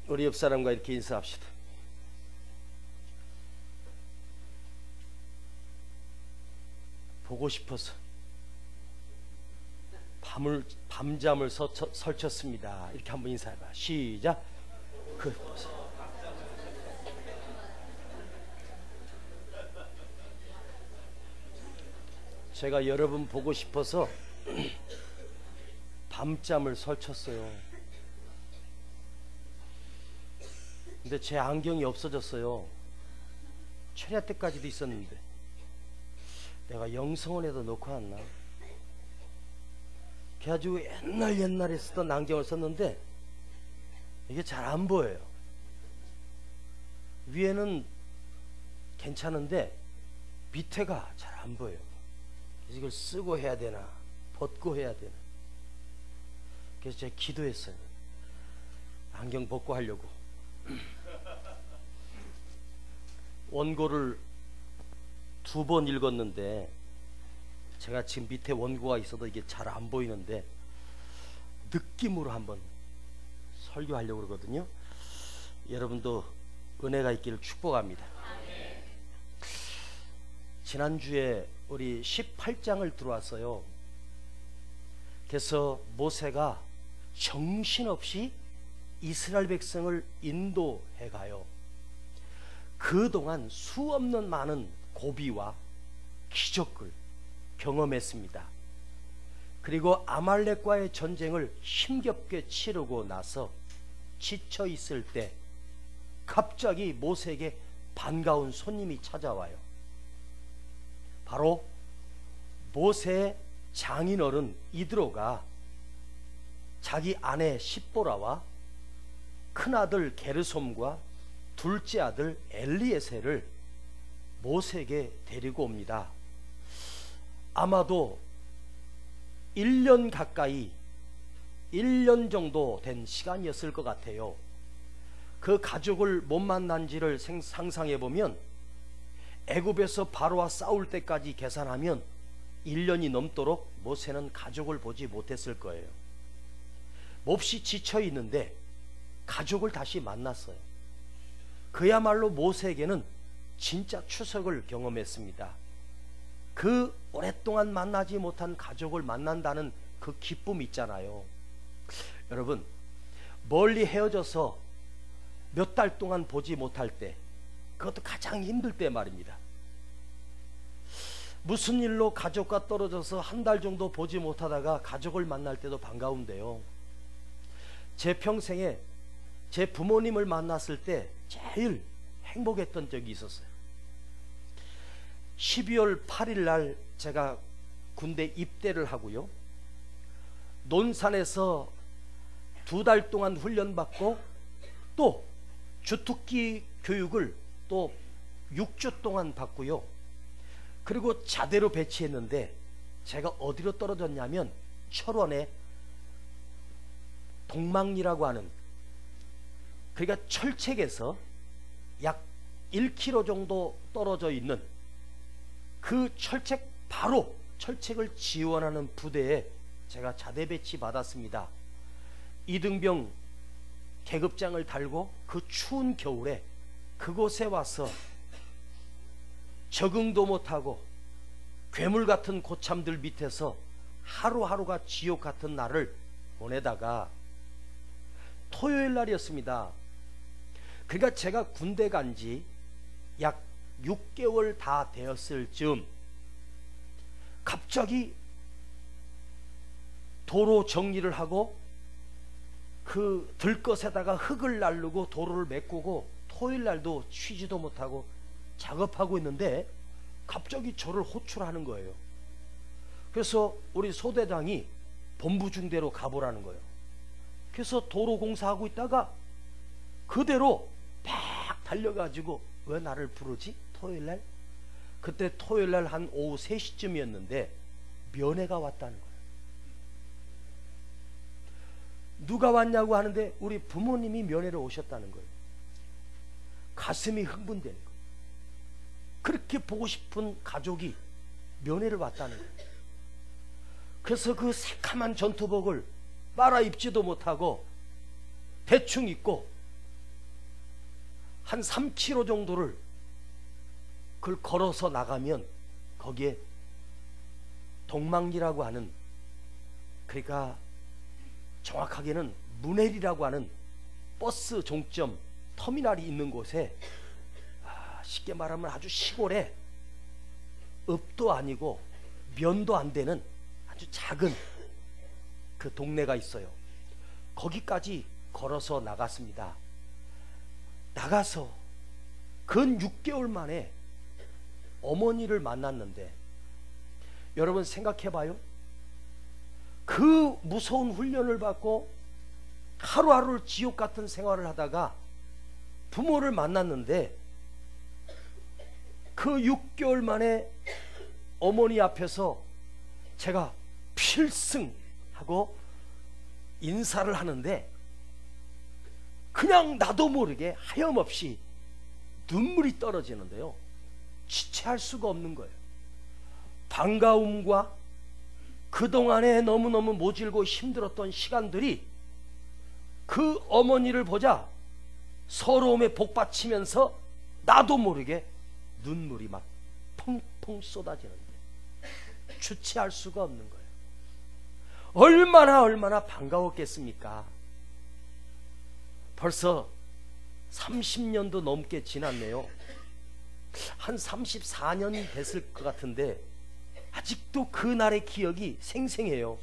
우리 옆 사람과 이렇게 인사합시다. 보고 싶어서 밤잠을 설쳤습니다. 이렇게 한번 인사해봐. 시작. 제가 여러분 보고 싶어서 밤잠을 설쳤어요. 근데 제 안경이 없어졌어요. 철야 때까지도 있었는데 내가 영성원에도 놓고 왔나? 그래가지고 옛날에 쓰던 안경을 썼는데 이게 잘 안 보여요. 위에는 괜찮은데 밑에가 잘 안 보여요. 그래서 이걸 쓰고 해야 되나 벗고 해야 되나. 그래서 제가 기도했어요. 안경 벗고 하려고. 원고를 2번 읽었는데 제가 지금 밑에 원고가 있어도 이게 잘 안 보이는데 느낌으로 한번 설교하려고 그러거든요. 여러분도 은혜가 있기를 축복합니다. 지난주에 우리 18장을 들어왔어요. 그래서 모세가 정신없이 이스라엘 백성을 인도해 가요. 그동안 수없는 많은 고비와 기적을 경험했습니다. 그리고 아말렉과의 전쟁을 힘겹게 치르고 나서 지쳐 있을 때 갑자기 모세에게 반가운 손님이 찾아와요. 바로 모세의 장인어른 이드로가 자기 아내 십보라와 큰아들 게르솜과 둘째 아들 엘리에셀을 모세에게 데리고 옵니다. 아마도 1년 가까이 1년 정도 된 시간이었을 것 같아요. 그 가족을 못 만난 지를 상상해 보면 애굽에서 바로와 싸울 때까지 계산하면 1년이 넘도록 모세는 가족을 보지 못했을 거예요. 몹시 지쳐 있는데 가족을 다시 만났어요. 그야말로 모세에게는 진짜 추석을 경험했습니다. 그 오랫동안 만나지 못한 가족을 만난다는 그 기쁨 있잖아요. 여러분, 멀리 헤어져서 몇 달 동안 보지 못할 때, 그것도 가장 힘들 때 말입니다. 무슨 일로 가족과 떨어져서 한 달 정도 보지 못하다가 가족을 만날 때도 반가운데요. 제 평생에 제 부모님을 만났을 때 제일 행복했던 적이 있었어요. 12월 8일 날 제가 군대 입대를 하고요. 논산에서 2달 동안 훈련받고 또 주특기 교육을 또 6주 동안 받고요. 그리고 자대로 배치했는데 제가 어디로 떨어졌냐면 철원에 동막리라고 하는, 그러니까 철책에서 약 1km 정도 떨어져 있는 그 철책, 바로 철책을 지원하는 부대에 제가 자대 배치 받았습니다. 이등병 계급장을 달고 그 추운 겨울에 그곳에 와서 적응도 못하고 괴물 같은 고참들 밑에서 하루하루가 지옥 같은 날을 보내다가 토요일 날이었습니다. 그러니까 제가 군대 간 지 약 6개월 다 되었을 즈음 갑자기 도로 정리를 하고 그 들것에다가 흙을 날르고 도로를 메꾸고 토요일 날도 쉬지도 못하고 작업하고 있는데 갑자기 저를 호출하는 거예요. 그래서 우리 소대장이 본부 중대로 가보라는 거예요. 그래서 도로 공사하고 있다가 그대로 팍 달려가지고 왜 나를 부르지? 토요일날? 그때 토요일날 한 오후 3시쯤이었는데 면회가 왔다는 거예요. 누가 왔냐고 하는데 우리 부모님이 면회를 오셨다는 거예요. 가슴이 흥분되는 거예요. 그렇게 보고 싶은 가족이 면회를 왔다는 거예요. 그래서 그 새카만 전투복을 빨아 입지도 못하고 대충 입고 한 3km 정도를 그걸 걸어서 나가면 거기에 동막리라고 하는, 그러니까 정확하게는 문헬이라고 하는 버스 종점 터미널이 있는 곳에, 쉽게 말하면 아주 시골에 읍도 아니고 면도 안 되는 아주 작은 그 동네가 있어요. 거기까지 걸어서 나갔습니다. 나가서 근 6개월 만에 어머니를 만났는데, 여러분 생각해봐요. 그 무서운 훈련을 받고 하루하루를 지옥 같은 생활을 하다가 부모를 만났는데, 그 6개월 만에 어머니 앞에서 제가 필승하고 인사를 하는데, 그냥 나도 모르게 하염없이 눈물이 떨어지는데요, 지체할 수가 없는 거예요. 반가움과 그동안에 너무너무 모질고 힘들었던 시간들이 그 어머니를 보자 서러움에 복받치면서 나도 모르게 눈물이 막 펑펑 쏟아지는데 주체할 수가 없는 거예요. 얼마나 반가웠겠습니까? 벌써 30년도 넘게 지났네요. 한 34년 됐을 것 같은데 아직도 그날의 기억이 생생해요.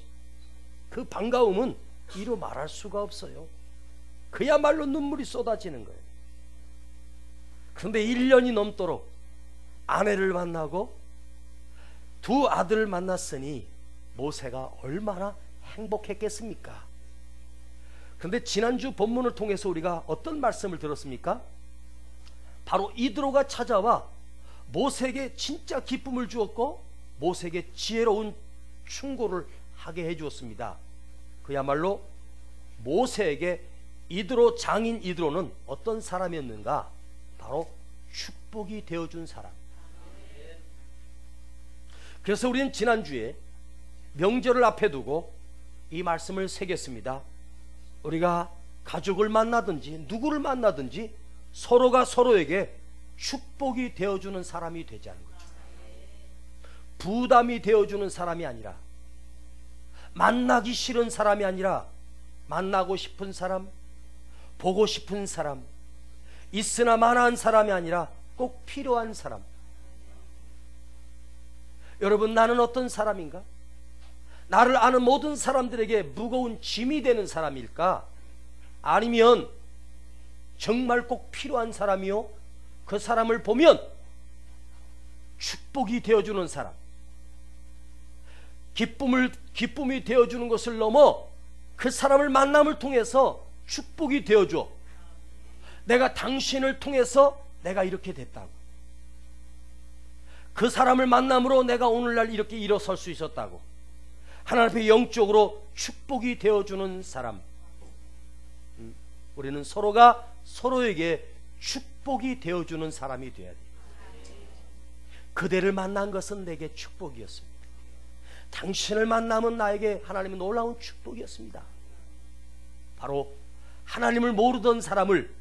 그 반가움은 이루 말할 수가 없어요. 그야말로 눈물이 쏟아지는 거예요. 그런데 1년이 넘도록 아내를 만나고 두 아들을 만났으니 모세가 얼마나 행복했겠습니까? 그런데 지난주 본문을 통해서 우리가 어떤 말씀을 들었습니까? 바로 이드로가 찾아와 모세에게 진짜 기쁨을 주었고 모세에게 지혜로운 충고를 하게 해주었습니다. 그야말로 모세에게 이드로, 장인 이드로는 어떤 사람이었는가? 바로 축복이 되어준 사람. 그래서 우리는 지난주에 명절을 앞에 두고 이 말씀을 새겼습니다. 우리가 가족을 만나든지 누구를 만나든지 서로가 서로에게 축복이 되어주는 사람이 되자는 거죠. 부담이 되어주는 사람이 아니라, 만나기 싫은 사람이 아니라 만나고 싶은 사람, 보고 싶은 사람, 있으나 마나한 사람이 아니라 꼭 필요한 사람. 여러분, 나는 어떤 사람인가? 나를 아는 모든 사람들에게 무거운 짐이 되는 사람일까? 아니면 정말 꼭 필요한 사람이요, 그 사람을 보면 축복이 되어주는 사람, 기쁨이 되어주는 것을 넘어 그 사람을 만남을 통해서 축복이 되어줘. 내가 당신을 통해서 내가 이렇게 됐다고, 그 사람을 만남으로 내가 오늘날 이렇게 일어설 수 있었다고, 하나님 앞에 영적으로 축복이 되어주는 사람. 우리는 서로가 서로에게 축복이 되어주는 사람이 되어야 돼요. 그대를 만난 것은 내게 축복이었습니다. 당신을 만나면 나에게 하나님은 놀라운 축복이었습니다. 바로 하나님을 모르던 사람을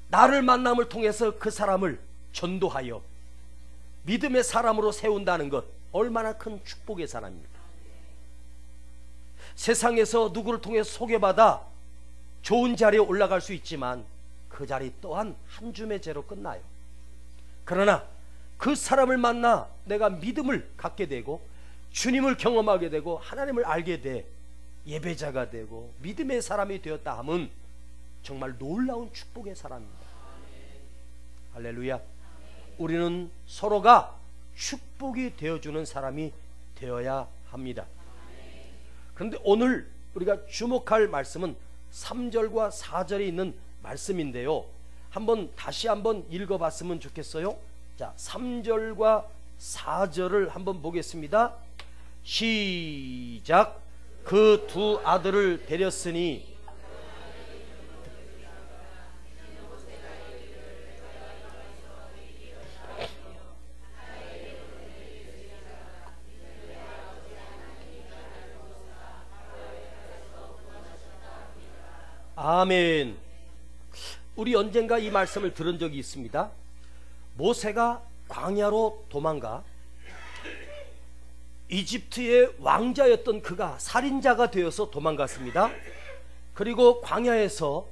나를 만남을 통해서 그 사람을 전도하여 믿음의 사람으로 세운다는 것, 얼마나 큰 축복의 사람입니까? 세상에서 누구를 통해 소개받아 좋은 자리에 올라갈 수 있지만 그 자리 또한 한 줌의 죄로 끝나요. 그러나 그 사람을 만나 내가 믿음을 갖게 되고 주님을 경험하게 되고 하나님을 알게 돼 예배자가 되고 믿음의 사람이 되었다 하면 정말 놀라운 축복의 사람입니다. 할렐루야. 우리는 서로가 축복이 되어주는 사람이 되어야 합니다. 그런데 오늘 우리가 주목할 말씀은 3절과 4절에 있는 말씀인데요, 다시 한번 읽어봤으면 좋겠어요. 자, 3절과 4절을 한번 보겠습니다. 시작. 그 두 아들을 데렸으니 아멘. 우리 언젠가 이 말씀을 들은 적이 있습니다. 모세가 광야로 도망가 이집트의 왕자였던 그가 살인자가 되어서 도망갔습니다. 그리고 광야에서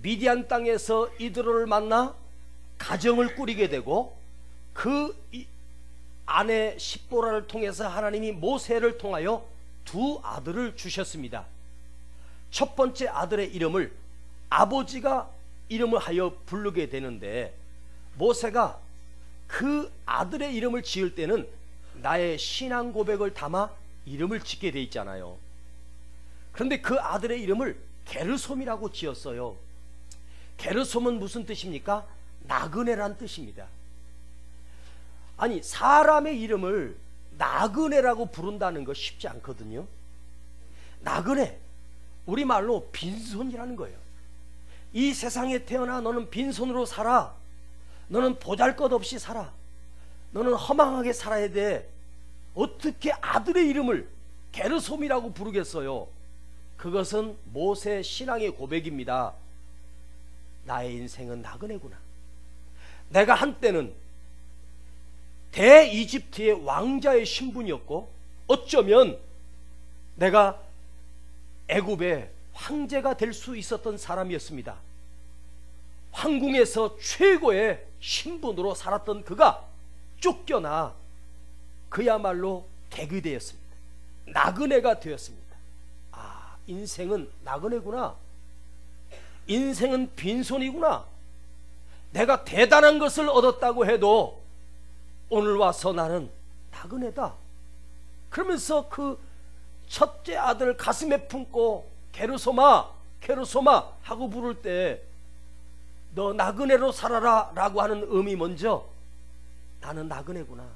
미디안 땅에서 이드로를 만나 가정을 꾸리게 되고 그 아내 십보라를 통해서 하나님이 모세를 통하여 두 아들을 주셨습니다. 첫 번째 아들의 이름을 아버지가 이름을 하여 부르게 되는데, 모세가 그 아들의 이름을 지을 때는 나의 신앙 고백을 담아 이름을 짓게 돼 있잖아요. 그런데 그 아들의 이름을 게르솜이라고 지었어요. 게르솜은 무슨 뜻입니까? 나그네란 뜻입니다. 아니, 사람의 이름을 나그네라고 부른다는 거 쉽지 않거든요. 나그네, 우리말로 빈손이라는 거예요. 이 세상에 태어나 너는 빈손으로 살아. 너는 보잘것없이 살아. 너는 허망하게 살아야 돼. 어떻게 아들의 이름을 게르솜이라고 부르겠어요? 그것은 모세 신앙의 고백입니다. 나의 인생은 나그네구나. 내가 한때는 대이집트의 왕자의 신분이었고, 어쩌면 내가 애굽의 황제가 될 수 있었던 사람이었습니다. 황궁에서 최고의 신분으로 살았던 그가 쫓겨나 그야말로 개그되었습니다. 나그네가 되었습니다. 아, 인생은 나그네구나. 인생은 빈손이구나. 내가 대단한 것을 얻었다고 해도 오늘 와서 나는 나그네다. 그러면서 그 첫째 아들 가슴에 품고 게르솜아, 게르솜아 하고 부를 때 너 나그네로 살아라 라고 하는 의미 먼저, 나는 나그네구나.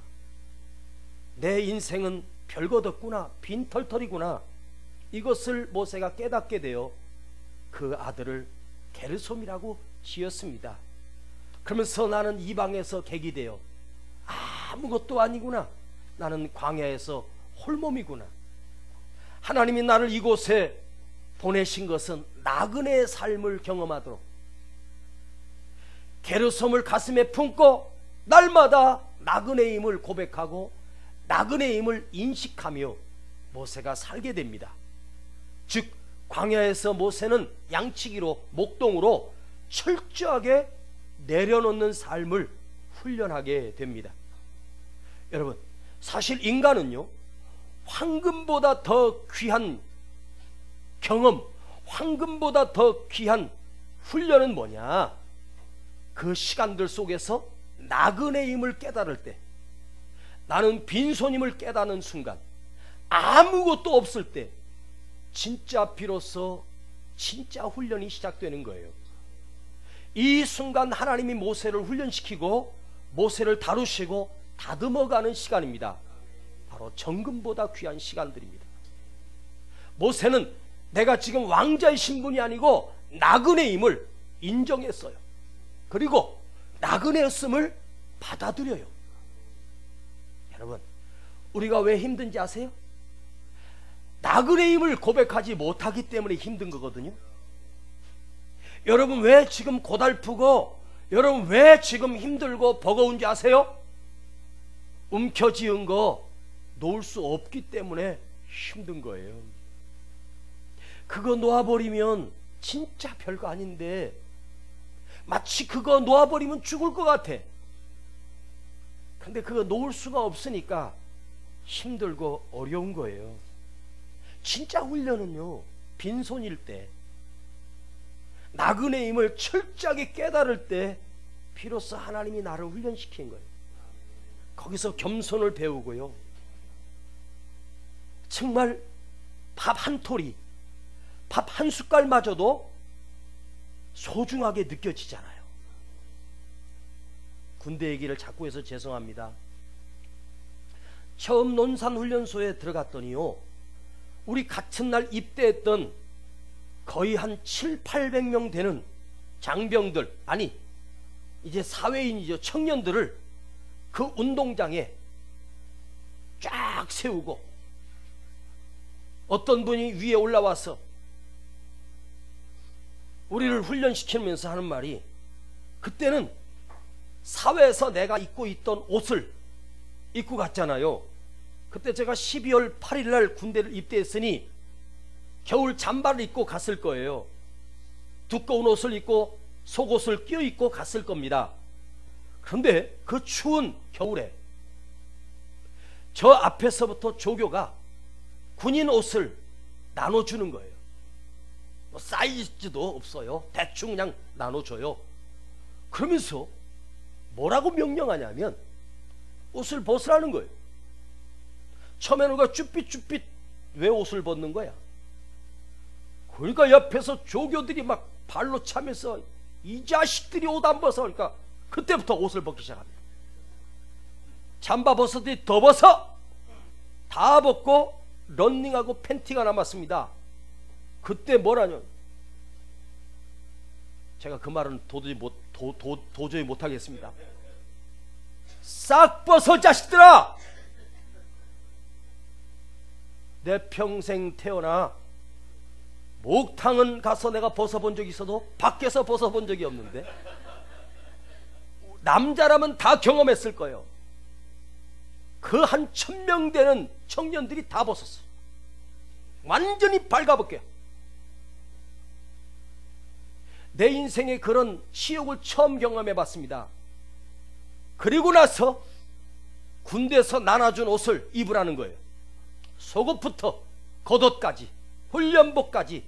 내 인생은 별것 없구나. 빈털털이구나. 이것을 모세가 깨닫게 되어 그 아들을 게르솜이라고 지었습니다. 그러면서 나는 이방에서 객이 되어 아무것도 아니구나. 나는 광야에서 홀몸이구나. 하나님이 나를 이곳에 보내신 것은 나그네의 삶을 경험하도록, 게르솜을 가슴에 품고 날마다 나그네임을 고백하고 나그네임을 인식하며 모세가 살게 됩니다. 즉 광야에서 모세는 양치기로, 목동으로 철저하게 내려놓는 삶을 훈련하게 됩니다. 여러분, 사실 인간은요, 황금보다 더 귀한 경험, 황금보다 더 귀한 훈련은 뭐냐? 그 시간들 속에서 나그네임을 깨달을 때, 나는 빈손임을 깨닫는 순간, 아무것도 없을 때 진짜 비로소 진짜 훈련이 시작되는 거예요. 이 순간 하나님이 모세를 훈련시키고 모세를 다루시고 다듬어가는 시간입니다. 바로 정금보다 귀한 시간들입니다. 모세는 내가 지금 왕자의 신분이 아니고 나그네임을 인정했어요. 그리고 나그네였음을 받아들여요. 여러분, 우리가 왜 힘든지 아세요? 나그네임을 고백하지 못하기 때문에 힘든 거거든요. 여러분, 왜 지금 고달프고, 여러분 왜 지금 힘들고 버거운지 아세요? 움켜쥐은 거 놓을 수 없기 때문에 힘든 거예요. 그거 놓아버리면 진짜 별거 아닌데 마치 그거 놓아버리면 죽을 것 같아. 근데 그거 놓을 수가 없으니까 힘들고 어려운 거예요. 진짜 훈련은요, 빈손일 때, 나그네임을 철저하게 깨달을 때 비로소 하나님이 나를 훈련시킨 거예요. 거기서 겸손을 배우고요, 정말 밥 한 토리, 밥 한 숟갈마저도 소중하게 느껴지잖아요. 군대 얘기를 자꾸 해서 죄송합니다. 처음 논산훈련소에 들어갔더니요, 우리 같은 날 입대했던 거의 한 700~800명 되는 장병들, 아니 이제 사회인이죠, 청년들을 그 운동장에 쫙 세우고 어떤 분이 위에 올라와서 우리를 훈련시키면서 하는 말이, 그때는 사회에서 내가 입고 있던 옷을 입고 갔잖아요. 그때 제가 12월 8일 날 군대를 입대했으니 겨울 잠바를 입고 갔을 거예요. 두꺼운 옷을 입고 속옷을 끼워 입고 갔을 겁니다. 그런데 그 추운 겨울에 저 앞에서부터 조교가 군인 옷을 나눠주는 거예요. 뭐 사이즈도 없어요. 대충 그냥 나눠줘요. 그러면서 뭐라고 명령하냐면 옷을 벗으라는 거예요. 처음에는 그 쭈삣쭈삣 왜 옷을 벗는 거야? 그러니까 옆에서 조교들이 막 발로 차면서 이 자식들이 옷 안 벗어. 그러니까 그때부터 옷을 벗기 시작합니다. 잠바 벗었더니 더 벗어. 다 벗고 런닝하고 팬티가 남았습니다. 그때 뭐라뇨? 제가 그 말은 도저히 못하겠습니다. 싹 벗어 자식들아! 내 평생 태어나 목탕은 가서 내가 벗어본 적이 있어도 밖에서 벗어본 적이 없는데, 남자라면 다 경험했을 거예요. 그 한 1000명 되는 청년들이 다 벗었어요. 완전히 발가벗겨요. 내 인생에 그런 치욕을 처음 경험해 봤습니다. 그리고 나서 군대에서 나눠준 옷을 입으라는 거예요. 속옷부터 겉옷까지 훈련복까지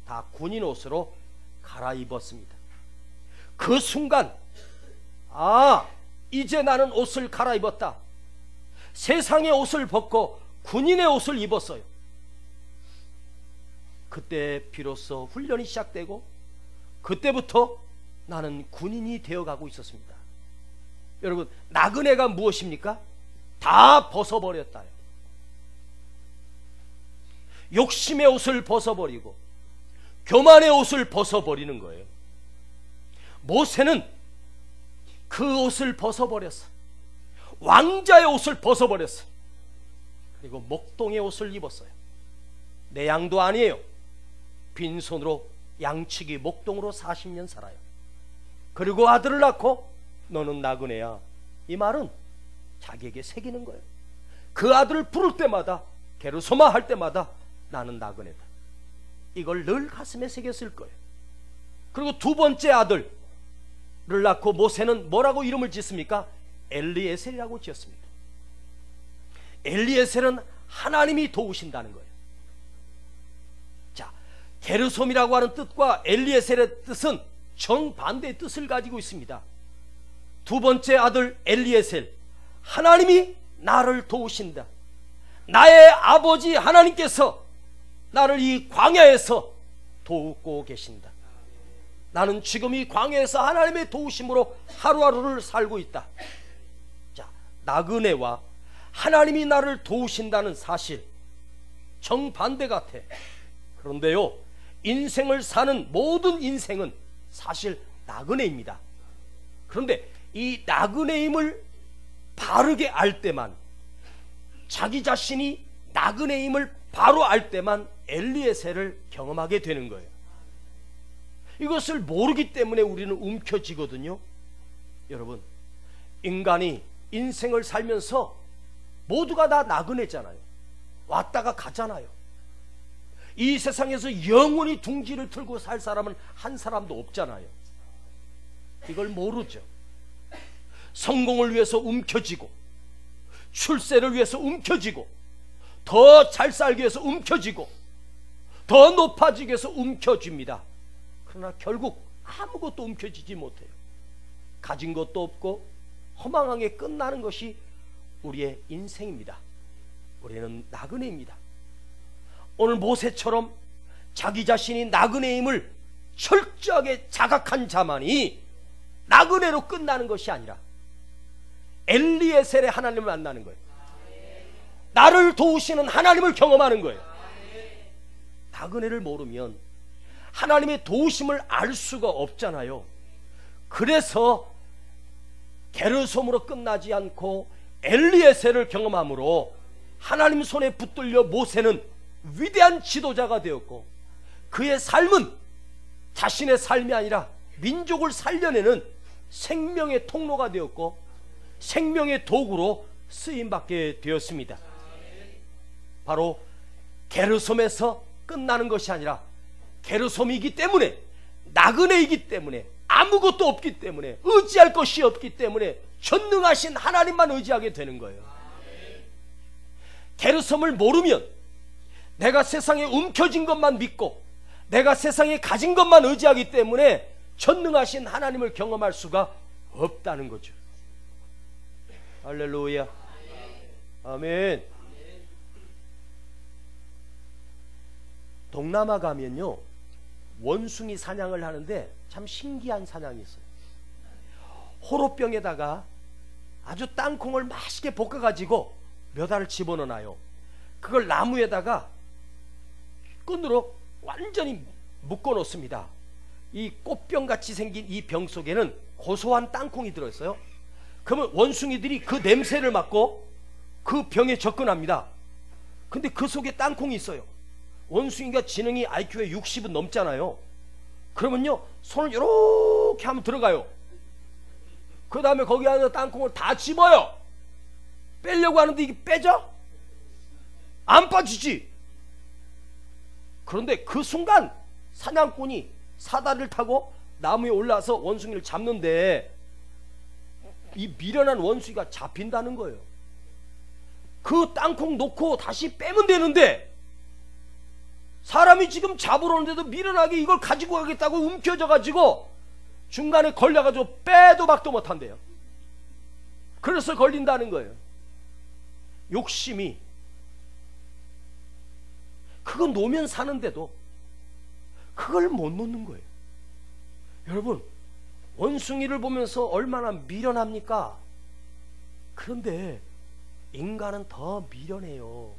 다 군인 옷으로 갈아입었습니다. 그 순간, 아, 이제 나는 옷을 갈아입었다. 세상의 옷을 벗고 군인의 옷을 입었어요. 그때 비로소 훈련이 시작되고 그때부터 나는 군인이 되어가고 있었습니다. 여러분, 나그네가 무엇입니까? 다 벗어버렸다요. 욕심의 옷을 벗어버리고 교만의 옷을 벗어버리는 거예요. 모세는 그 옷을 벗어버렸어. 왕자의 옷을 벗어버렸어요. 그리고 목동의 옷을 입었어요. 내 양도 아니에요. 빈손으로 양치기 목동으로 40년 살아요. 그리고 아들을 낳고 너는 나그네야. 이 말은 자기에게 새기는 거예요. 그 아들을 부를 때마다, 게르소마 할 때마다 나는 나그네다. 이걸 늘 가슴에 새겼을 거예요. 그리고 두 번째 아들을 낳고 모세는 뭐라고 이름을 짓습니까? 엘리에셀이라고 지었습니다. 엘리에셀은 하나님이 도우신다는 거예요. 자, 게르솜이라고 하는 뜻과 엘리에셀의 뜻은 정반대의 뜻을 가지고 있습니다. 두 번째 아들 엘리에셀, 하나님이 나를 도우신다. 나의 아버지 하나님께서 나를 이 광야에서 도우고 계신다. 나는 지금 이 광야에서 하나님의 도우심으로 하루하루를 살고 있다. 자, 나그네와 하나님이 나를 도우신다는 사실, 정반대 같아. 그런데요, 인생을 사는 모든 인생은 사실 나그네입니다. 그런데 이 나그네임을 바르게 알 때만, 자기 자신이 나그네임을 바로 알 때만 엘리에셀을 경험하게 되는 거예요. 이것을 모르기 때문에 우리는 움켜쥐거든요. 여러분, 인간이 인생을 살면서 모두가 다 나그네잖아요. 왔다가 가잖아요. 이 세상에서 영원히 둥지를 틀고 살 사람은 한 사람도 없잖아요. 이걸 모르죠. 성공을 위해서 움켜쥐고, 출세를 위해서 움켜쥐고, 더 잘 살기 위해서 움켜쥐고, 더 높아지기 위해서 움켜쥡니다. 그러나 결국 아무것도 움켜쥐지 못해요. 가진 것도 없고 허망하게 끝나는 것이 우리의 인생입니다. 우리는 나그네입니다. 오늘 모세처럼 자기 자신이 나그네임을 철저하게 자각한 자만이 나그네로 끝나는 것이 아니라 엘리에셀의 하나님을 만나는 거예요. 나를 도우시는 하나님을 경험하는 거예요. 나그네를 모르면 하나님의 도우심을 알 수가 없잖아요. 그래서 게르솜으로 끝나지 않고 엘리에셀을 경험함으로 하나님 손에 붙들려 모세는 위대한 지도자가 되었고, 그의 삶은 자신의 삶이 아니라 민족을 살려내는 생명의 통로가 되었고 생명의 도구로 쓰임받게 되었습니다. 바로 게르솜에서 끝나는 것이 아니라 게르솜이기 때문에, 나그네이기 때문에, 아무것도 없기 때문에, 의지할 것이 없기 때문에 전능하신 하나님만 의지하게 되는 거예요. 게르솜을 모르면 내가 세상에 움켜진 것만 믿고 내가 세상에 가진 것만 의지하기 때문에 전능하신 하나님을 경험할 수가 없다는 거죠. 할렐루야. 아멘. 동남아 가면요, 원숭이 사냥을 하는데 참 신기한 사냥이 있어요. 호로병에다가 아주 땅콩을 맛있게 볶아가지고 몇 알을 집어넣어놔요. 그걸 나무에다가 끈으로 완전히 묶어 놓습니다. 이 꽃병같이 생긴 이 병 속에는 고소한 땅콩이 들어있어요. 그러면 원숭이들이 그 냄새를 맡고 그 병에 접근합니다. 근데 그 속에 땅콩이 있어요. 원숭이가 지능이 IQ가 60은 넘잖아요. 그러면요, 손을 이렇게 하면 들어가요. 그 다음에 거기 안에 땅콩을 다 집어요. 빼려고 하는데 이게 빼져? 안 빠지지. 그런데 그 순간 사냥꾼이 사다리를 타고 나무에 올라서 원숭이를 잡는데 이 미련한 원숭이가 잡힌다는 거예요. 그 땅콩 놓고 다시 빼면 되는데 사람이 지금 잡으러 오는데도 미련하게 이걸 가지고 가겠다고 움켜져 가지고 중간에 걸려가지고 빼도 박도 못한대요. 그래서 걸린다는 거예요. 욕심이. 그거 놓으면 사는데도 그걸 못 놓는 거예요. 여러분, 원숭이를 보면서 얼마나 미련합니까? 그런데 인간은 더 미련해요.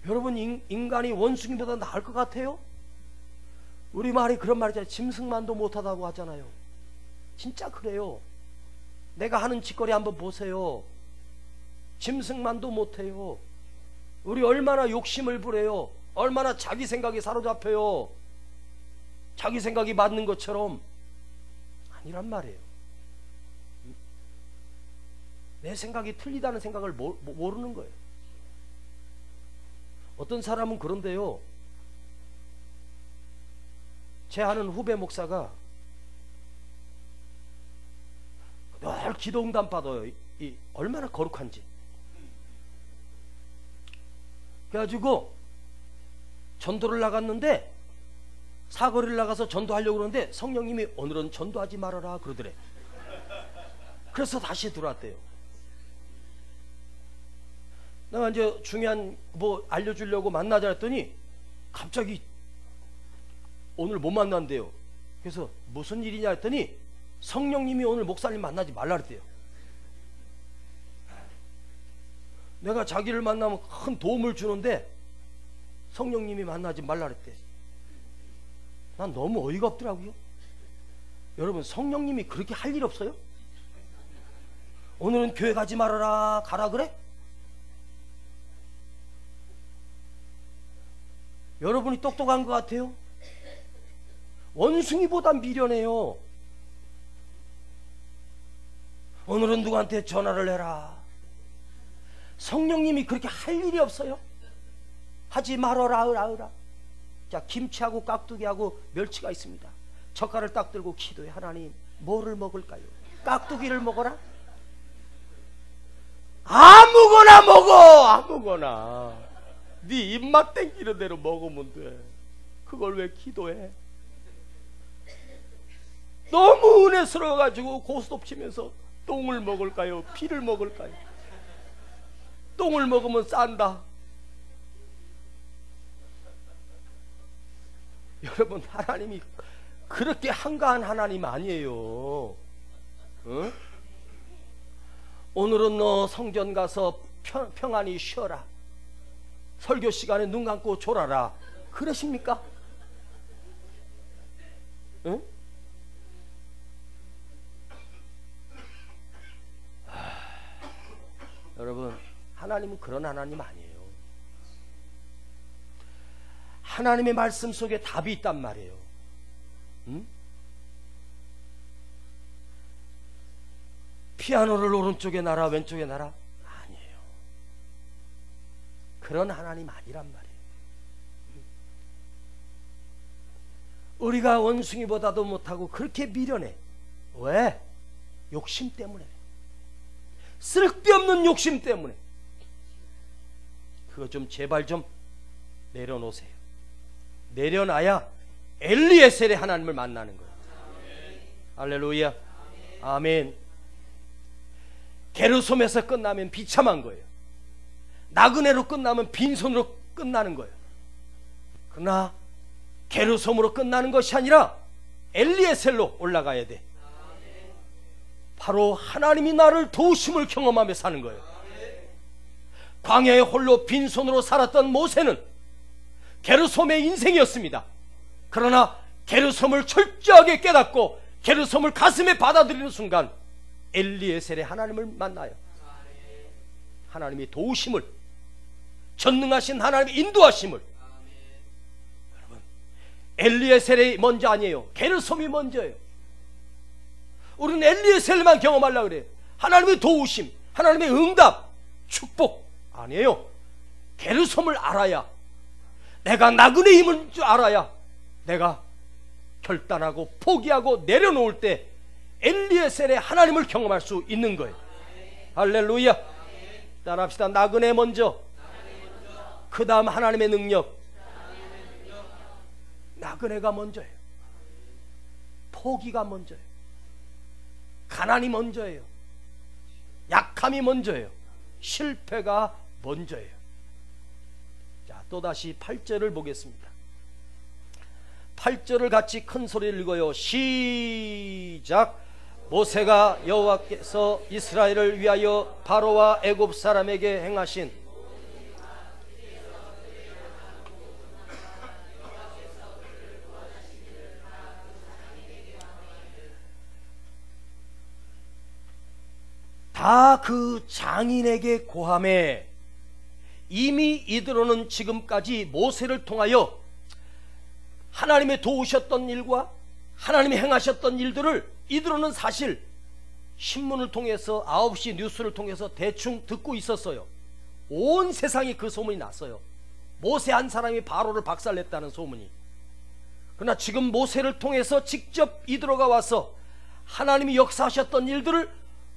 여러분, 인간이 원숭이보다 나을 것 같아요? 우리 말이 그런 말이잖아요. 짐승만도 못하다고 하잖아요. 진짜 그래요. 내가 하는 짓거리 한번 보세요. 짐승만도 못해요. 우리 얼마나 욕심을 부려요. 얼마나 자기 생각에 사로잡혀요. 자기 생각이 맞는 것처럼. 아니란 말이에요. 내 생각이 틀리다는 생각을 모르는 거예요. 어떤 사람은 그런데요, 제 아는 후배 목사가 늘 기도 응답 받아요. 얼마나 거룩한지. 그래가지고 전도를 나갔는데, 사거리를 나가서 전도하려고 그러는데 성령님이 오늘은 전도하지 말아라 그러더래. 그래서 다시 들어왔대요. 내가 이제 중요한 뭐 알려주려고 만나자 했더니 갑자기 오늘 못 만난대요. 그래서 무슨 일이냐 했더니 성령님이 오늘 목사님 만나지 말라 그랬대요. 내가 자기를 만나면 큰 도움을 주는데 성령님이 만나지 말라 그랬대. 난 너무 어이가 없더라고요. 여러분, 성령님이 그렇게 할 일 없어요? 오늘은 교회 가지 말아라 가라 그래? 여러분이 똑똑한 것 같아요? 원숭이보다 미련해요. 오늘은 누구한테 전화를 해라. 성령님이 그렇게 할 일이 없어요. 하지 말아라 으라. 자, 김치하고 깍두기하고 멸치가 있습니다. 젓갈을 딱 들고 기도해. 하나님, 뭐를 먹을까요? 깍두기를 먹어라? 아무거나 먹어. 아무거나. 네 입맛 땡기는 대로 먹으면 돼. 그걸 왜 기도해? 너무 은혜스러워가지고 고스톱 치면서 똥을 먹을까요? 피를 먹을까요? 똥을 먹으면 싼다. 여러분, 하나님이 그렇게 한가한 하나님 아니에요. 응? 오늘은 너 성전 가서 평안히 쉬어라. 설교 시간에 눈 감고 졸아라. 그러십니까? 응? 여러분, 하나님은 그런 하나님 아니에요. 하나님의 말씀 속에 답이 있단 말이에요. 응? 피아노를 오른쪽에 놔라 왼쪽에 놔라? 아니에요. 그런 하나님 아니란 말이에요. 우리가 원숭이보다도 못하고 그렇게 미련해. 왜? 욕심 때문에. 쓸데없는 욕심 때문에. 그거 좀 제발 좀 내려놓으세요. 내려놔야 엘리에셀의 하나님을 만나는 거예요. 할렐루야. 아멘. 게르솜에서 끝나면 비참한 거예요. 나그네로 끝나면 빈손으로 끝나는 거예요. 그러나 게르솜으로 끝나는 것이 아니라 엘리에셀로 올라가야 돼. 바로 하나님이 나를 도우심을 경험하며 사는 거예요. 광야에 홀로 빈손으로 살았던 모세는 게르솜의 인생이었습니다. 그러나 게르솜을 철저하게 깨닫고 게르솜을 가슴에 받아들이는 순간 엘리에셀의 하나님을 만나요. 하나님의 도우심을, 전능하신 하나님의 인도하심을. 여러분, 엘리에셀이 먼저 아니에요. 게르솜이 먼저예요. 우리는 엘리에셀만 경험하려고 그래요. 하나님의 도우심, 하나님의 응답, 축복 아니에요. 게르솜을 알아야, 내가 나그네 힘을 줄 알아야 내가 결단하고 포기하고 내려놓을 때 엘리에셀의 하나님을 경험할 수 있는 거예요. 할렐루야. 따라합시다. 나그네 먼저, 그 다음 하나님의 능력. 나그네가 먼저예요. 포기가 먼저예요. 가난이 먼저예요. 약함이 먼저예요. 실패가 먼저예요. 자, 또다시 8절을 보겠습니다. 8절을 같이 큰 소리를 읽어요. 시작. 모세가 여호와께서 이스라엘을 위하여 바로와 애굽 사람에게 행하신 다 그 장인에게 고함해. 이미 이들로는 지금까지 모세를 통하여 하나님의 도우셨던 일과 하나님이 행하셨던 일들을 이들로는 사실 신문을 통해서 9시 뉴스를 통해서 대충 듣고 있었어요. 온 세상이 그 소문이 났어요. 모세 한 사람이 바로를 박살냈다는 소문이. 그러나 지금 모세를 통해서 직접 이들로가 와서 하나님이 역사하셨던 일들을,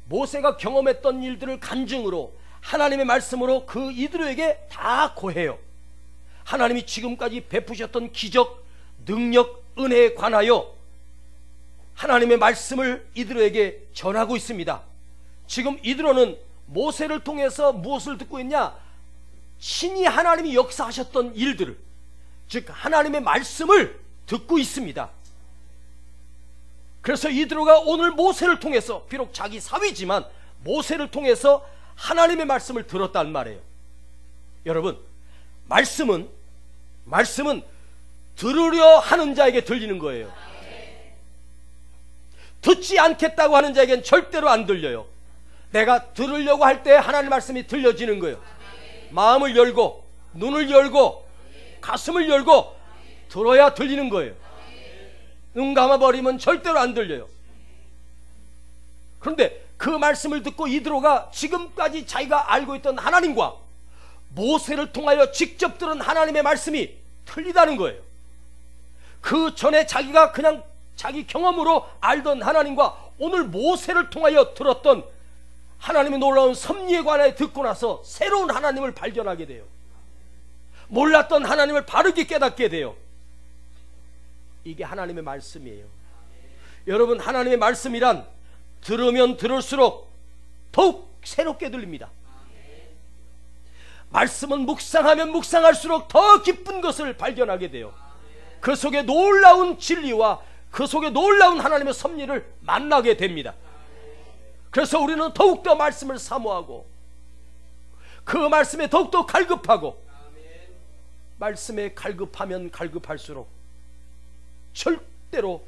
모세가 경험했던 일들을 간증으로 하나님의 말씀으로 그 이들에게 다 고해요. 하나님이 지금까지 베푸셨던 기적, 능력, 은혜에 관하여 하나님의 말씀을 이들에게 전하고 있습니다. 지금 이들은 모세를 통해서 무엇을 듣고 있냐? 신이 하나님이 역사하셨던 일들을, 즉 하나님의 말씀을 듣고 있습니다. 그래서 이드로가 오늘 모세를 통해서, 비록 자기 사위지만 모세를 통해서 하나님의 말씀을 들었단 말이에요. 여러분, 말씀은 들으려 하는 자에게 들리는 거예요. 듣지 않겠다고 하는 자에겐 절대로 안 들려요. 내가 들으려고 할 때 하나님의 말씀이 들려지는 거예요. 마음을 열고 눈을 열고 가슴을 열고 들어야 들리는 거예요. 눈 감아버리면 절대로 안 들려요. 그런데 그 말씀을 듣고 이드로가 지금까지 자기가 알고 있던 하나님과 모세를 통하여 직접 들은 하나님의 말씀이 틀리다는 거예요. 그 전에 자기가 그냥 자기 경험으로 알던 하나님과 오늘 모세를 통하여 들었던 하나님의 놀라운 섭리에 관해 듣고 나서 새로운 하나님을 발견하게 돼요. 몰랐던 하나님을 바르게 깨닫게 돼요. 이게 하나님의 말씀이에요. 여러분, 하나님의 말씀이란 들으면 들을수록 더욱 새롭게 들립니다. 말씀은 묵상하면 묵상할수록 더 기쁜 것을 발견하게 돼요. 그 속에 놀라운 진리와 그 속에 놀라운 하나님의 섭리를 만나게 됩니다. 그래서 우리는 더욱더 말씀을 사모하고 그 말씀에 더욱더 갈급하고, 말씀에 갈급하면 갈급할수록 절대로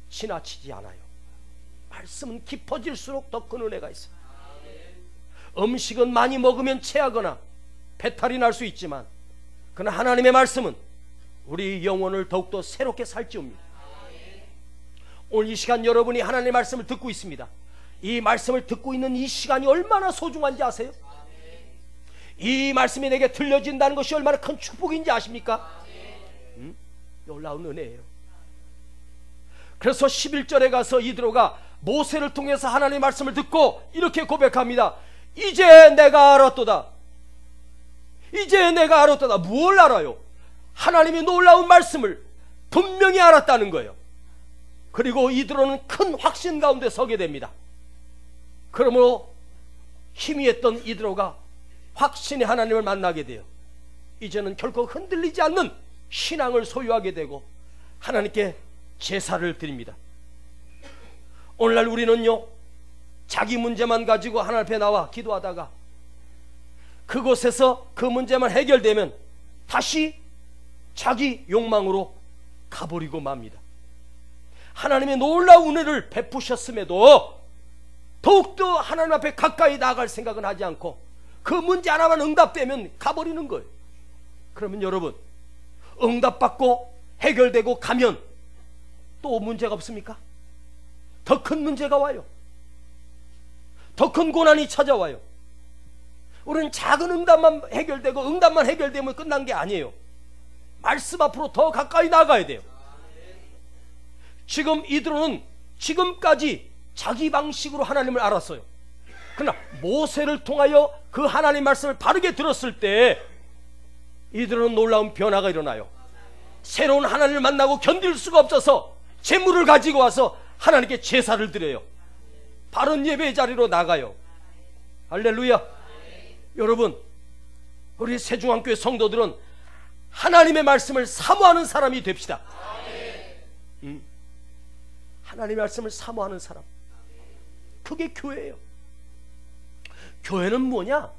지나치지 않아요. 말씀은 깊어질수록 더 큰 은혜가 있어요. 음식은 많이 먹으면 체하거나 배탈이 날 수 있지만, 그러나 하나님의 말씀은 우리 영혼을 더욱더 새롭게 살찌웁니다. 오늘 이 시간 여러분이 하나님의 말씀을 듣고 있습니다. 이 말씀을 듣고 있는 이 시간이 얼마나 소중한지 아세요? 이 말씀이 내게 들려진다는 것이 얼마나 큰 축복인지 아십니까? 놀라운 은혜예요. 그래서 11절에 가서 이드로가 모세를 통해서 하나님의 말씀을 듣고 이렇게 고백합니다. 이제 내가 알았도다. 이제 내가 알았도다. 뭘 알아요? 하나님의 놀라운 말씀을 분명히 알았다는 거예요. 그리고 이드로는 큰 확신 가운데 서게 됩니다. 그러므로 희미했던 이드로가 확신의 하나님을 만나게 돼요. 이제는 결코 흔들리지 않는 신앙을 소유하게 되고 하나님께 제사를 드립니다. 오늘날 우리는요, 자기 문제만 가지고 하나님 앞에 나와 기도하다가 그곳에서 그 문제만 해결되면 다시 자기 욕망으로 가버리고 맙니다. 하나님의 놀라운 은혜를 베푸셨음에도 더욱더 하나님 앞에 가까이 나아갈 생각은 하지 않고 그 문제 하나만 응답되면 가버리는 거예요. 그러면 여러분, 응답받고 해결되고 가면 또 문제가 없습니까? 더 큰 문제가 와요. 더 큰 고난이 찾아와요. 우리는 작은 응답만 해결되고 응답만 해결되면 끝난 게 아니에요. 말씀 앞으로 더 가까이 나가야 돼요. 지금 이드로는 지금까지 자기 방식으로 하나님을 알았어요. 그러나 모세를 통하여 그 하나님 말씀을 바르게 들었을 때 이드로는 놀라운 변화가 일어나요. 새로운 하나님을 만나고 견딜 수가 없어서 제물을 가지고 와서 하나님께 제사를 드려요. 바른 예배의 자리로 나가요. 할렐루야. 여러분, 우리 세중앙교회 성도들은 하나님의 말씀을 사모하는 사람이 됩시다. 하나님의 말씀을 사모하는 사람, 그게 교회예요. 교회는 뭐냐?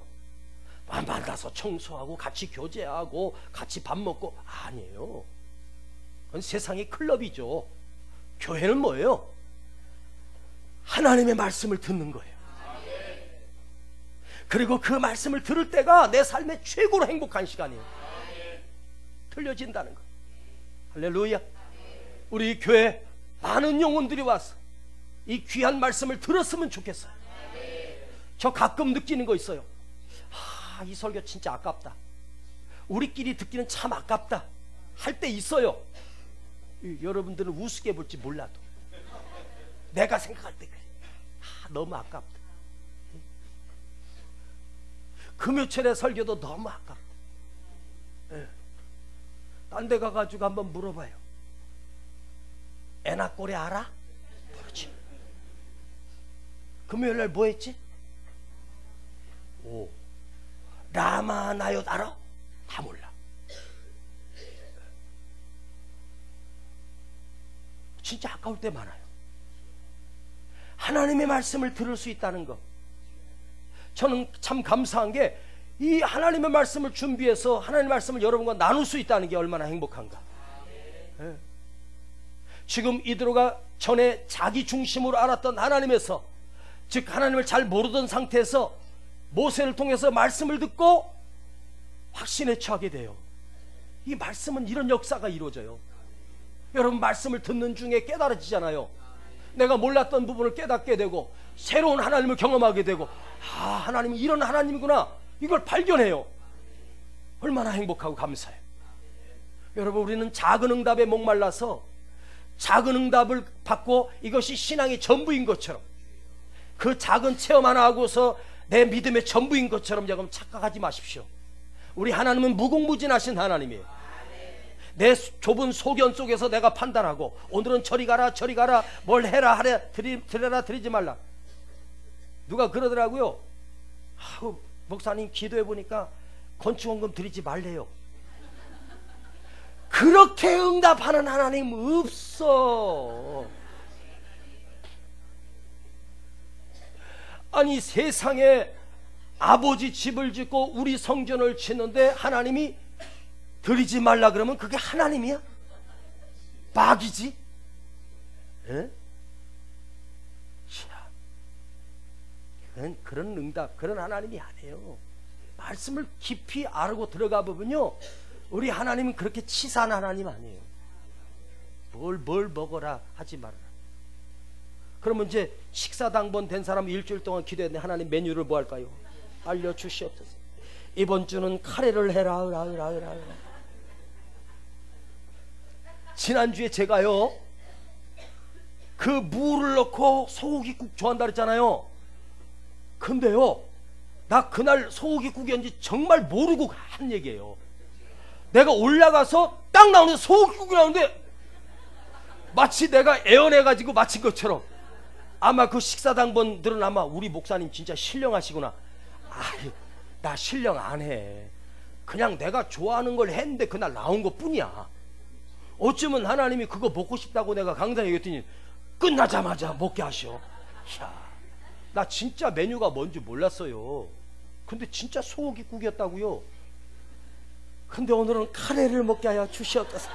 만나서 청소하고 같이 교제하고 같이 밥 먹고, 아니에요. 그건 세상의 클럽이죠. 교회는 뭐예요? 하나님의 말씀을 듣는 거예요. 그리고 그 말씀을 들을 때가 내 삶의 최고로 행복한 시간이에요. 들려진다는 거. 할렐루야. 우리 교회 많은 영혼들이 와서 이 귀한 말씀을 들었으면 좋겠어요. 저 가끔 느끼는 거 있어요. 이 설교 진짜 아깝다. 우리끼리 듣기는 참 아깝다 할 때 있어요. 여러분들은 우습게 볼지 몰라도 내가 생각할 때 그래. 너무 아깝다. 금요철의 설교도 너무 아깝다. 딴 데 가가지고 한번 물어봐요. 애나꼬리 알아? 모르지. 금요일날 뭐 했지? 라마나얏 알아? 다 몰라. 진짜 아까울 때 많아요. 하나님의 말씀을 들을 수 있다는 것, 저는 참 감사한 게 이 하나님의 말씀을 준비해서 하나님의 말씀을 여러분과 나눌 수 있다는 게 얼마나 행복한가. 지금 이드로가 전에 자기 중심으로 알았던 하나님에서, 즉 하나님을 잘 모르던 상태에서 모세를 통해서 말씀을 듣고 확신에 처하게 돼요. 이 말씀은 이런 역사가 이루어져요. 여러분, 말씀을 듣는 중에 깨달아지잖아요. 내가 몰랐던 부분을 깨닫게 되고 새로운 하나님을 경험하게 되고, 하나님은 이런 하나님이구나, 이걸 발견해요. 얼마나 행복하고 감사해요. 여러분, 우리는 작은 응답에 목말라서 작은 응답을 받고 이것이 신앙의 전부인 것처럼, 그 작은 체험 하나 하고서 내 믿음의 전부인 것처럼 여러분 착각하지 마십시오. 우리 하나님은 무궁무진하신 하나님이에요. 내 좁은 소견 속에서 내가 판단하고 오늘은 저리 가라 저리 가라, 뭘 해라 하래, 드려라 드리지 말라. 누가 그러더라고요. 목사님 기도해 보니까 건축원금 드리지 말래요. 그렇게 응답하는 하나님 없어. 아니, 세상에 아버지 집을 짓고 우리 성전을 짓는데 하나님이 드리지 말라 그러면 그게 하나님이야? 막이지? 에? 그런 응답, 그런 하나님이 아니에요. 말씀을 깊이 알고 들어가 보면요, 우리 하나님은 그렇게 치사한 하나님 아니에요. 뭘 먹어라 하지 말아라. 그러면 이제 식사당번 된 사람 일주일 동안 기도했는데 하나님 메뉴를 뭐 할까요? 알려주시옵소서. 이번 주는 카레를 해라. 지난주에 제가요 그 무를 넣고 소고기국 좋아한다 그랬잖아요. 근데요 나 그날 소고기국이었는지 정말 모르고 한 얘기예요. 내가 올라가서 딱 나오는데 소고기국이 나오는데 마치 내가 애원해가지고 마친 것처럼. 아마 그 식사당번들은 아마 우리 목사님 진짜 신령하시구나. 나 신령 안 해. 그냥 내가 좋아하는 걸 했는데 그날 나온 것 뿐이야. 어쩌면 하나님이 그거 먹고 싶다고 내가 강단에 얘기했더니 끝나자마자 먹게 하셔. 나 진짜 메뉴가 뭔지 몰랐어요. 근데 진짜 소고기국이었다고요. 근데 오늘은 카레를 먹게 하여 주시옵소서.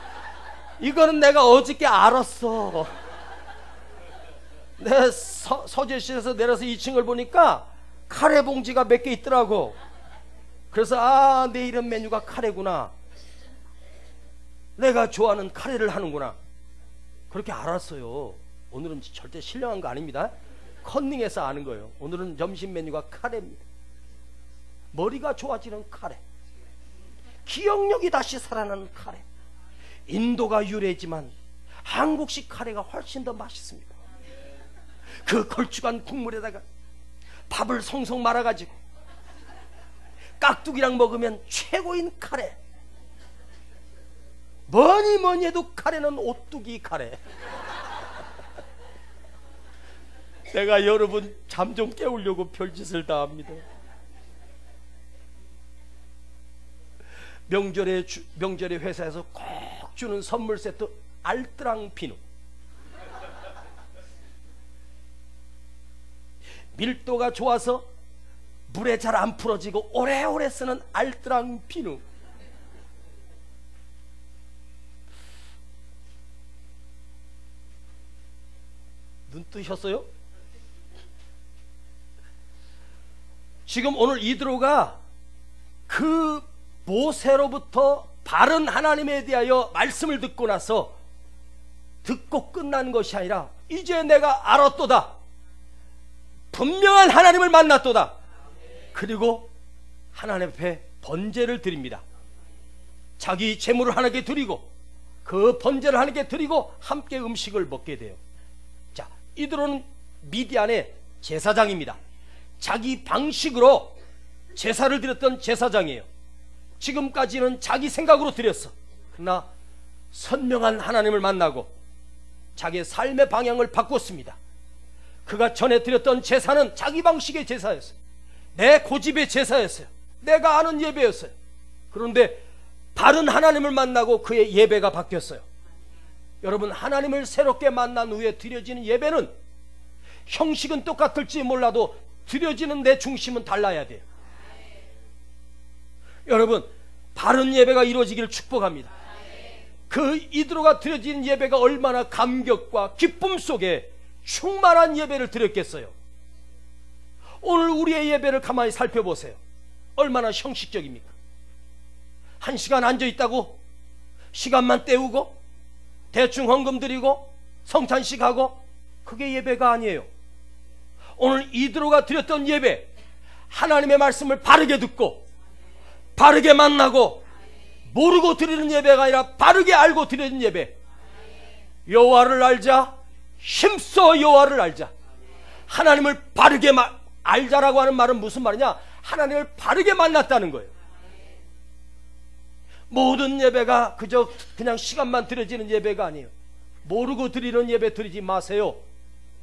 이거는 내가 어저께 알았어. 내 서재실에서 내려서 2층을 보니까 카레 봉지가 몇 개 있더라고. 그래서 내일은 메뉴가 카레구나. 내가 좋아하는 카레를 하는구나. 그렇게 알았어요. 오늘은 절대 신령한 거 아닙니다. 컨닝해서 아는 거예요. 오늘은 점심 메뉴가 카레입니다. 머리가 좋아지는 카레, 기억력이 다시 살아나는 카레. 인도가 유래지만 한국식 카레가 훨씬 더 맛있습니다. 그 걸쭉한 국물에다가 밥을 송송 말아가지고 깍두기랑 먹으면 최고인 카레. 뭐니 해도 카레는 오뚜기 카레. 내가 여러분 잠 좀 깨우려고 별짓을 다 합니다. 명절에 회사에서 꼭 주는 선물 세트 알뜰랑 비누. 밀도가 좋아서 물에 잘 안 풀어지고 오래오래 쓰는 알뜰랑 비누. 눈 뜨셨어요? 지금 오늘 이드로가 그 모세로부터 바른 하나님에 대하여 말씀을 듣고 나서 듣고 끝난 것이 아니라 이제 내가 알았도다. 분명한 하나님을 만났도다. 그리고 하나님 앞에 번제를 드립니다. 자기 재물을 하나님께 드리고 그 번제를 하나님께 드리고 함께 음식을 먹게 돼요. 자, 이드로는 미디안의 제사장입니다. 자기 방식으로 제사를 드렸던 제사장이에요. 지금까지는 자기 생각으로 드렸어. 그러나 선명한 하나님을 만나고 자기의 삶의 방향을 바꿨습니다. 그가 전에 드렸던 제사는 자기 방식의 제사였어요. 내 고집의 제사였어요. 내가 아는 예배였어요. 그런데 바른 하나님을 만나고 그의 예배가 바뀌었어요. 여러분, 하나님을 새롭게 만난 후에 드려지는 예배는 형식은 똑같을지 몰라도 드려지는 내 중심은 달라야 돼요. 여러분, 바른 예배가 이루어지기를 축복합니다. 그 이드로가 드려지는 예배가 얼마나 감격과 기쁨 속에 충만한 예배를 드렸겠어요. 오늘 우리의 예배를 가만히 살펴보세요. 얼마나 형식적입니까? 1시간 앉아있다고 시간만 때우고 대충 헌금 드리고 성찬식 하고, 그게 예배가 아니에요. 오늘 이드로가 드렸던 예배, 하나님의 말씀을 바르게 듣고 바르게 만나고 모르고 드리는 예배가 아니라 바르게 알고 드리는 예배. 여호와를 알자, 힘써 여호와를 알자. 하나님을 바르게 알자라고 하는 말은 무슨 말이냐? 하나님을 바르게 만났다는 거예요. 모든 예배가 그냥 시간만 드려지는 예배가 아니에요. 모르고 드리는 예배 드리지 마세요.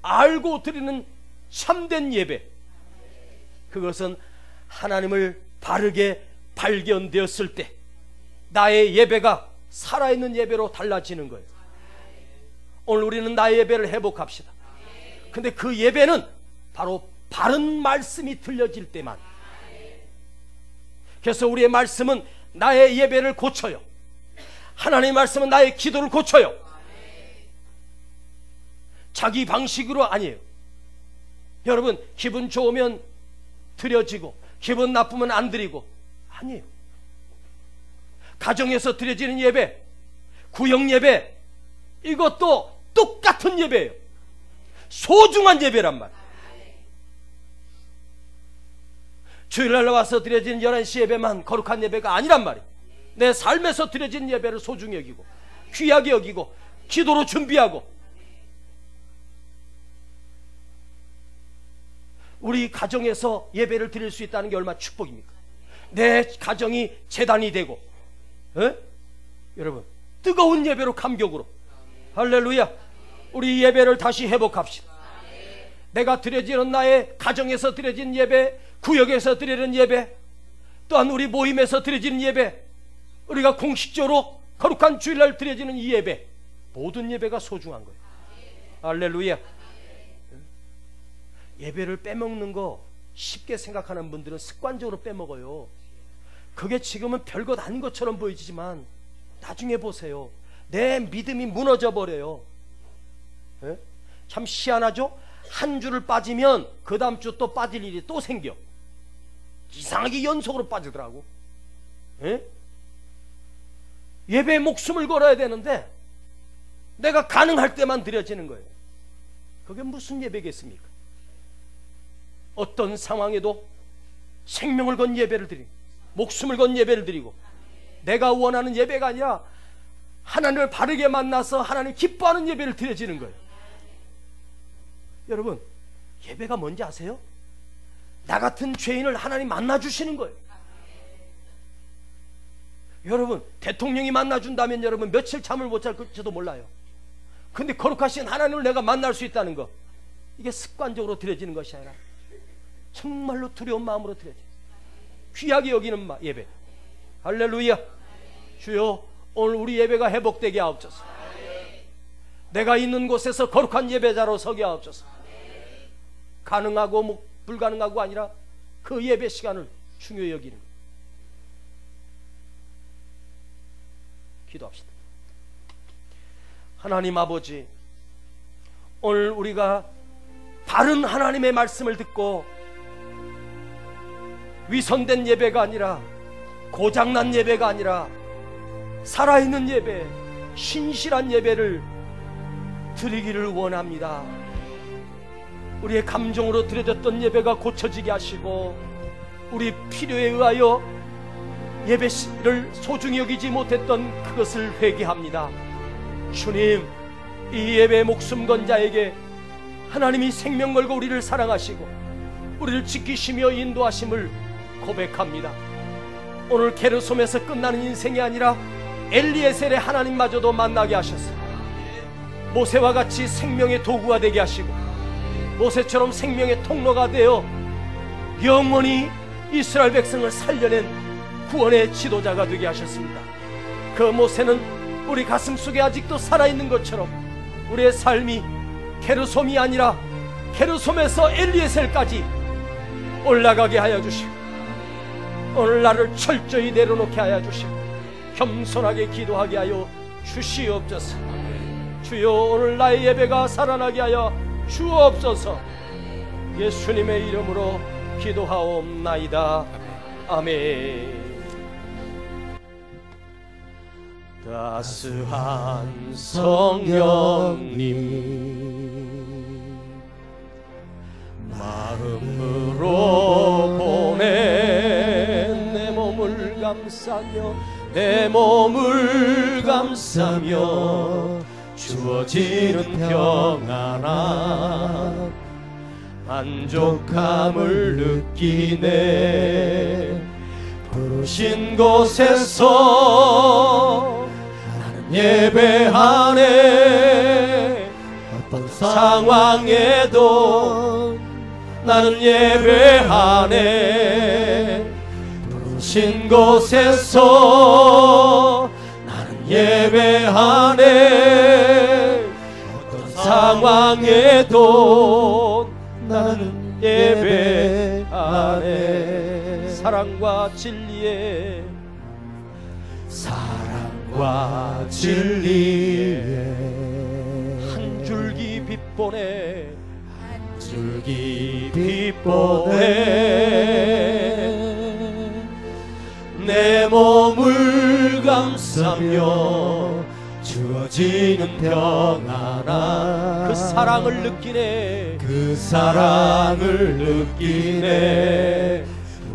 알고 드리는 참된 예배, 그것은 하나님을 바르게 발견되었을 때 나의 예배가 살아있는 예배로 달라지는 거예요. 오늘 우리는 나의 예배를 회복합시다. 근데 그 예배는 바로 바른 말씀이 들려질 때만. 그래서 우리의 말씀은 나의 예배를 고쳐요. 하나님의 말씀은 나의 기도를 고쳐요. 자기 방식으로 아니에요. 여러분, 기분 좋으면 드려지고 기분 나쁘면 안 드리고 아니에요. 가정에서 드려지는 예배, 구역 예배, 이것도 똑같은 예배예요. 소중한 예배란 말. 주일날 와서 드려지는 11시 예배만 거룩한 예배가 아니란 말이에요. 내 삶에서 드려진 예배를 소중히 여기고 귀하게 여기고 기도로 준비하고, 우리 가정에서 예배를 드릴 수 있다는 게 얼마나 축복입니까? 내 가정이 제단이 되고, 여러분 뜨거운 예배로, 감격으로, 할렐루야. 우리 예배를 다시 회복합시다. 내가 드려지는 나의 가정에서 드려진 예배, 구역에서 드리는 예배, 또한 우리 모임에서 드려지는 예배, 우리가 공식적으로 거룩한 주일날 드려지는 이 예배, 모든 예배가 소중한 거예요. 할렐루야. 예배를 빼먹는 거 쉽게 생각하는 분들은 습관적으로 빼먹어요. 그게 지금은 별것 아닌 것처럼 보이지만 나중에 보세요. 내 믿음이 무너져 버려요. 참 희한하죠? 한 주를 빠지면 그 다음 주 또 빠질 일이 또 생겨. 이상하게 연속으로 빠지더라고. 예배에 목숨을 걸어야 되는데 내가 가능할 때만 드려지는 거예요. 그게 무슨 예배겠습니까? 어떤 상황에도 생명을 건 예배를 드리고, 목숨을 건 예배를 드리고, 내가 원하는 예배가 아니라 하나님을 바르게 만나서 하나님 기뻐하는 예배를 드려지는 거예요. 여러분, 예배가 뭔지 아세요? 나 같은 죄인을 하나님 만나주시는 거예요. 여러분, 대통령이 만나준다면 여러분 며칠 잠을 못 잘지도 몰라요. 근데 거룩하신 하나님을 내가 만날 수 있다는 거, 이게 습관적으로 드려지는 것이 아니라 정말로 두려운 마음으로 드려져요. 귀하게 여기는 예배. 할렐루야. 주여, 오늘 우리 예배가 회복되게 하옵소서. 내가 있는 곳에서 거룩한 예배자로 서게 하옵소서. 가능하고 불가능하고 아니라 그 예배 시간을 중요히 여기는 거예요. 기도합시다. 하나님 아버지, 오늘 우리가 바른 하나님의 말씀을 듣고 위선된 예배가 아니라, 고장난 예배가 아니라 살아있는 예배, 신실한 예배를 드리기를 원합니다. 우리의 감정으로 드려졌던 예배가 고쳐지게 하시고, 우리 필요에 의하여 예배를 소중히 여기지 못했던 그것을 회개합니다. 주님, 이 예배에 목숨 건 자에게 하나님이 생명 걸고 우리를 사랑하시고 우리를 지키시며 인도하심을 고백합니다. 오늘 게르솜에서 끝나는 인생이 아니라 엘리에셀의 하나님마저도 만나게 하셔서 모세와 같이 생명의 도구가 되게 하시고, 모세처럼 생명의 통로가 되어 영원히 이스라엘 백성을 살려낸 구원의 지도자가 되게 하셨습니다. 그 모세는 우리 가슴 속에 아직도 살아있는 것처럼 우리의 삶이 게르솜이 아니라 게르솜에서 엘리에셀까지 올라가게 하여 주시고, 오늘 나를 철저히 내려놓게 하여 주시고 겸손하게 기도하게 하여 주시옵소서. 주여, 오늘 나의 예배가 살아나게 하여 주옵소서. 예수님의 이름으로 기도하옵나이다. 아멘. 따스한 성령님, 마음으로 보내 내 몸을 감싸며, 내 몸을 감싸며 주어지는 평안함, 만족함을 느끼네. 부르신 곳에서 나는 예배하네. 어떤 상황에도 나는 예배하네. 부르신 곳에서 나는 예배하네. 어떤 상황에도 나는 예배하네. 사랑과 진리에, 사랑과 진리에 한 줄기 빛 보내, 한 줄기 빛 보내. 내 몸을 감사며 주어지는 평안함 그 사랑을 느끼네 그 사랑을 느끼네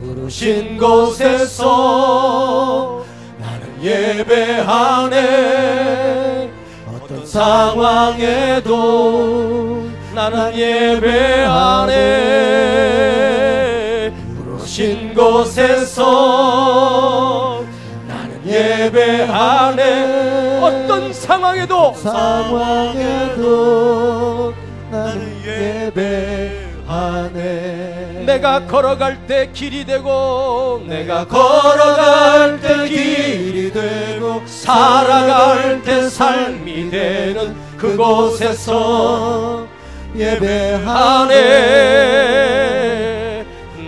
부르신 곳에서 나는 예배하네 어떤 상황에도 나는 예배하네 부르신 곳에서 나는 예배하네 어떤 상황에도 나는 예배하네 내가 걸어갈 때 길이 되고 내가 걸어갈 때 길이 되고 살아갈 때 삶이 되는 그곳에서 예배하네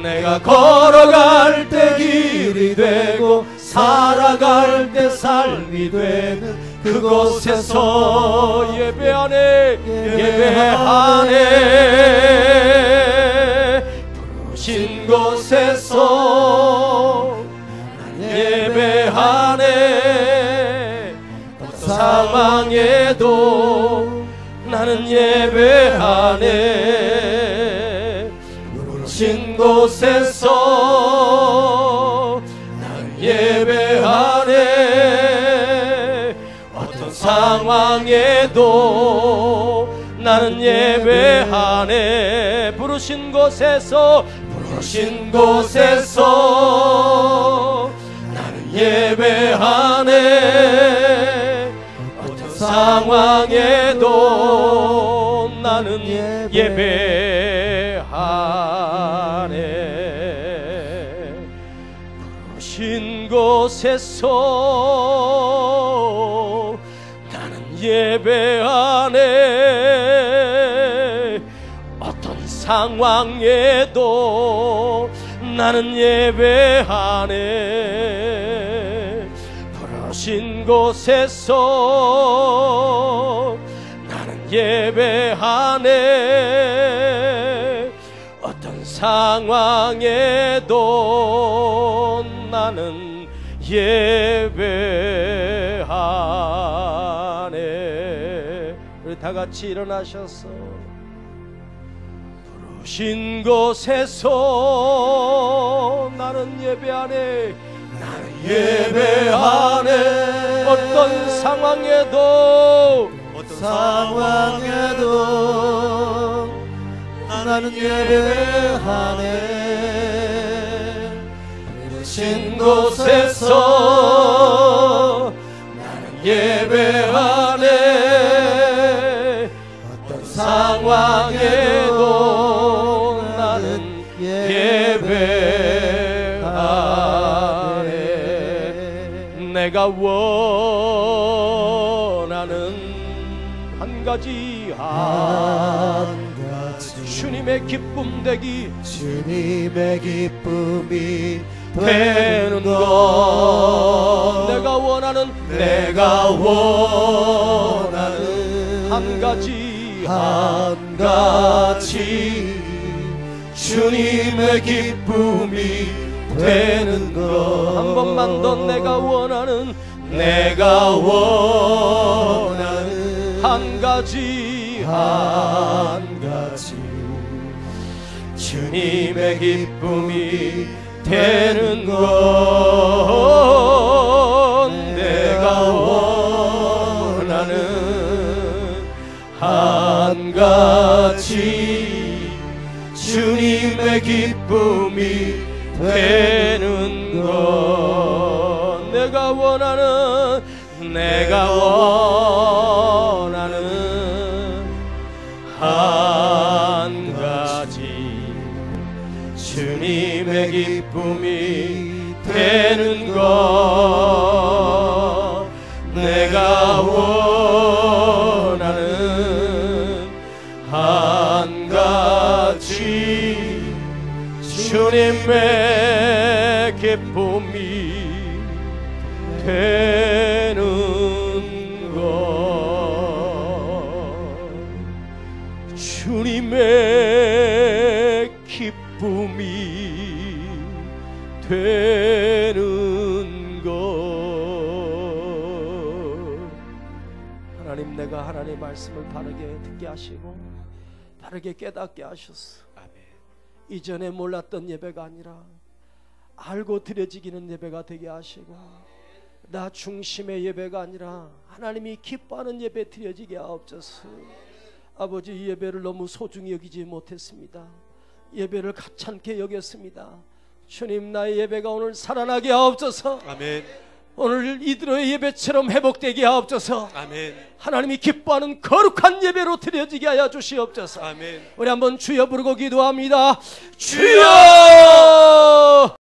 내가 걸어갈 때 길이 되고 살아갈 때 삶이 되는 그곳에서 예배하네 예배하네 부르신 곳에서 예배하네 어떤 상황에도 나는 예배하네 부르신 곳에서 나는 예배하네 어떤 상황에도 나는 예배하네 부르신 곳에서 나는 예배하네 어떤 상황에도 나는 예배하네 부르신 곳에서 나는 예배하네 어떤 상황에도 나는 예배하네 부르신 곳에서 나는 예배하네 어떤 상황에도 나는 예배하네 우리 다 같이 일어나셔서 부르신 곳에서 나는 예배하네 나는 예배하네 어떤 상황에도 나는 예배하네 부르신 곳에서 나는 예배하네 어떤 상황에도 나는 예배하네 내가 원하는 한 가지 주님의 기쁨 되기 주님의 기쁨이 되는 것 내가 원하는 한 가지 주님의 기쁨이 되는 것 한 번만 더 내가 원하는 한 가지 주님의 기쁨이 되는 것 내가 원하는 한 가지 주님의 기쁨이 되는 것 내가 원하는 한 가지 주님의 기쁨이 되는 것 내가 원하는 한 가지 주님의 기쁨이 되는 것 주님의 기쁨이 되는 것 하나님, 내가 하나님의 말씀을 바르게 듣게 하시고 바르게 깨닫게 하셨어. 아멘. 이전에 몰랐던 예배가 아니라 알고 드려지기는 예배가 되게 하시고, 나 중심의 예배가 아니라 하나님이 기뻐하는 예배 드려지게 하옵소서. 아버지, 이 예배를 너무 소중히 여기지 못했습니다. 예배를 가찮게 여겼습니다. 주님, 나의 예배가 오늘 살아나게 하옵소서. 아멘. 오늘 이들의 예배처럼 회복되게 하옵소서. 아멘. 하나님이 기뻐하는 거룩한 예배로 드려지게 하여 주시옵소서. 아멘. 우리 한번 주여 부르고 기도합니다. 주여!